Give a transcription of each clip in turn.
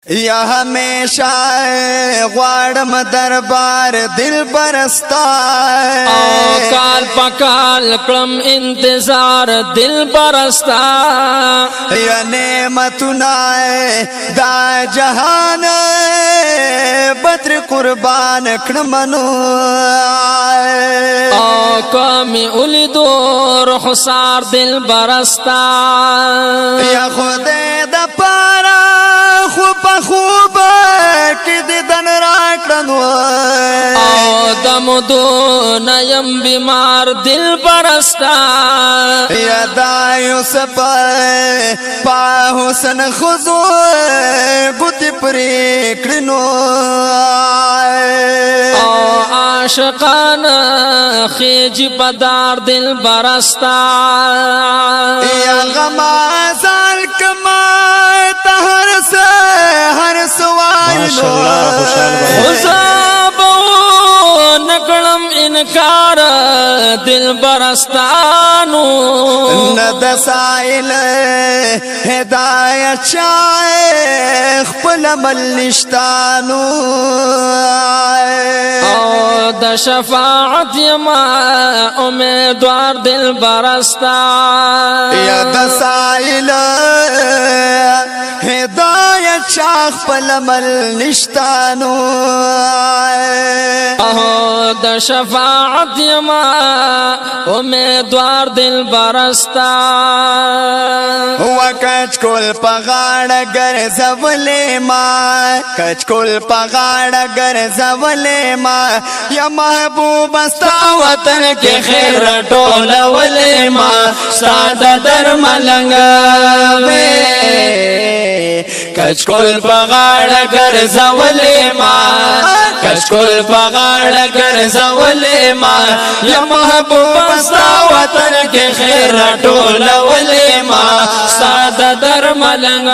یا ہمیشہ غواړم دربار دل برستا کال پکال کلم انتظار دل برستا یا نعمتنا دا جہان بدر قربان کړمنو کمی اولیدو رخسار دل برستا یا خدای د پارا خوب کی دیدن راکڑنو دمدو نیم بیمار دل برستا یدا یوسف پا حسن خضو گوتی پریکڑنو عاشقان خیج پدار دل برستا یا غمازال کما تہر سے ہر سوائنو خزابو نکڑم انکار دل برستانو ند سائل ہدایت شیخ پلمل نشتانو د شفاعت یما امیدوار دل برستا یا د سائل ہدایت شیخ پلمل نشتانو د شفاعت یما امیدوار دل برستا کچ کول پغاڑ گر زولے ما کچ کول پغاڑ گر زولے ما یا محبوب استا وطن کے خیر ٹول ولے ما سادہ در ملنگ کچ کول پغاڑ گر زولے ما کچ کول پغاڑ گر زولے ما یا محبوب استا وطن کے خیر ٹول ولے ما سادہ در ملنگ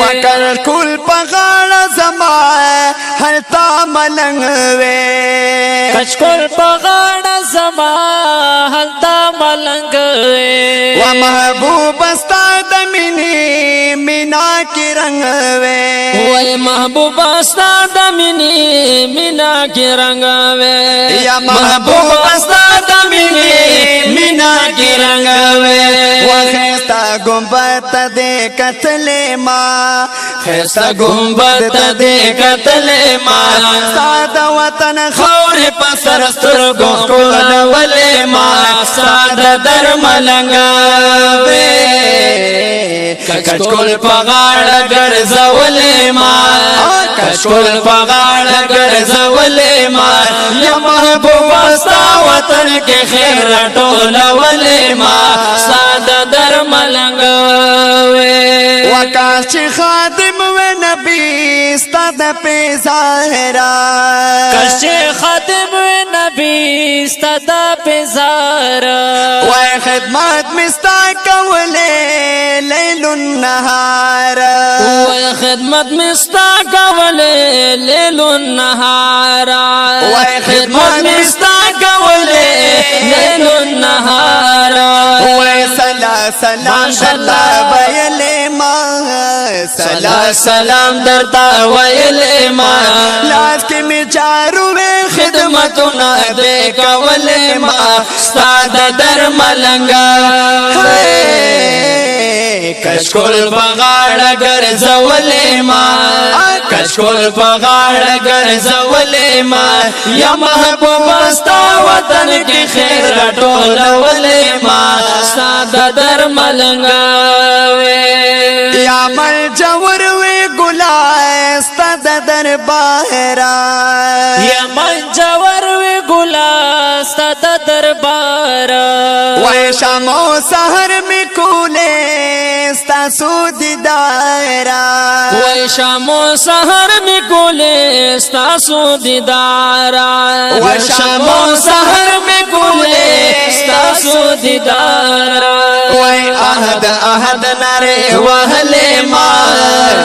وکر کل پغاڑ زما ہلتا ملنگ وے کچ کول پغاڑ زما ہلتا ملنگ وے و محبوب استا دمینی مینا کی رنگ وے وے محبوب استا دمینی مینا کی رنگ وے یا محبوب استا دمینی مینا کی رنگ وے خیستا گنبت دے قتل ماں خیستا گنبت دے قتل ماں سادہ وطن خور پسر سترگو کول ولے ماں سادہ در ملنگ وے کچکول پغاڑ گر زولے ماں کچکول پغاڑ گر زولے ماں یا محبوب استا وطن کے خیر ٹول ولے ماں سادہ در ملنگ وے وکاش خادم و نبی استاد پہ ظاہرہ کش خادم نبی استدا پہ زارا و خدمت مستا کولے لیل النہار و خدمت مستا کولے لیل النہار و خدمت مستا کولے لیل النہار و سلام درتا ویلے ماں سلام درتا ویلے ماں لاس کی میں چارو میں خدمتنا دے کولے ماں سادہ در ملنگا کشکول پغاڑ گر زولے ماں کشکول پغاڑ گر زولے ماں یا محبوب استا وطن کی خیر ٹول ولے ماں سادہ در ملنگا یا مل جور وی گلا استاد دربارا یا من جور وی گلا سادہ دربارا وی شام و سحر میں کولے استا سود دائرہ وی شام و سحر میں کولے استا سود دارا وی شام و سحر میں کولے استا سود دارا وی احد احد نرے وحلے مار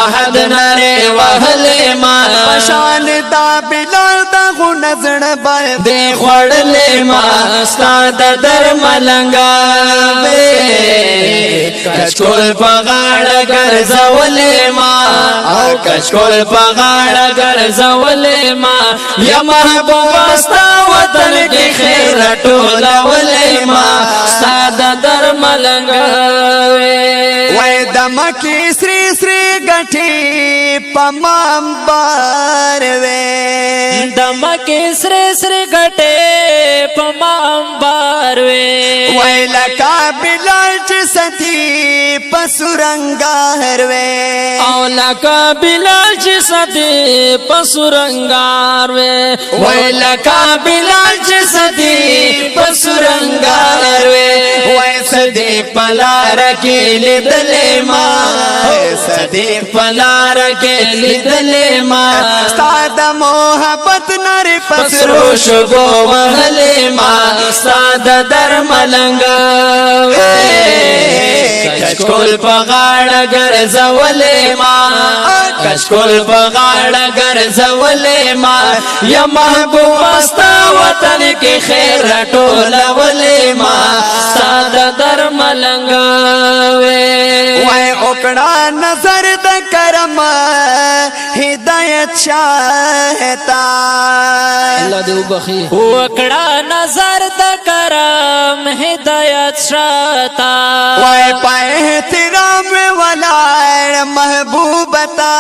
احد نرے وحلے مار پشان دا بلال دا غنز زړه بل دی خوړلې ما ستا د درملنګا کچکول په غاړه ګرځولې ما او کچکول په غاړه ګرځولې ما یا محبوبه ستا وطن کې خیر ټولولې ما ستا د درملنګا وای د مکی سری سری غټي پمام بار وې د مکی سری سری غټي پمام بار وې وای لکا بلال چې ستی پسورنګار وې او لکا بلال چې ستی پسورنګار وې وای لکا بلال چې ستی پسورنګار وې وای سدي پلار کې لیدلې ما سدي پلار کې لیدلې ما ستاد محبت نر پسرو شګو وهلې ما ساد درملنګ کچکول په غاړه ګرځولې ما کچکول په غاړه ګرځولې ما یا محبوبه ستا وطن کې خیر ټولولې ما ساد درملنګ وای اوکړه نظر د کرم هدایت شاهتا الله دې وبخي وکړه نظر د کرم هدایت شاهتا وای په احترام ولاړ محبوب تا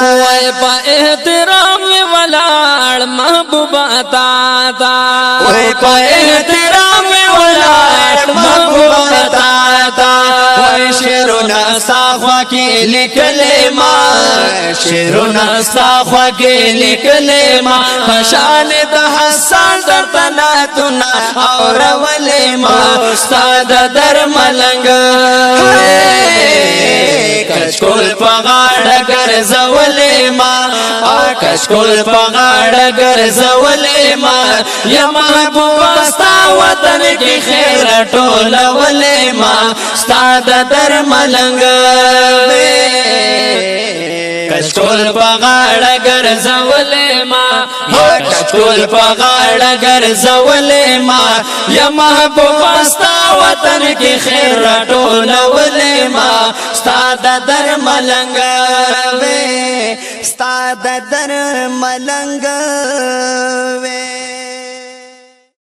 وای په احترام ولاړ محبوب تا وای په احترام ولاړ محبوب تا وای شیرونه ساخوا کې لیکلې ما شیرونه ساخوا کې لیکلې ما خشان د حسن درتناتنا اورولې ما استاد درملنګ کچکول په غاړه ګرځولې ما کچکول په غاړه ګرځولې ما یا محبوبه ستا وطن کې خیر ټولولې ما ستا د درملنګ کچکول په غاړه ګرځولې ما کچکول په غاړه ګرځولې ما یا محبوبه ستا وطن کې خیر ټولولې ما ستا د درملنګ ستا د درملنګ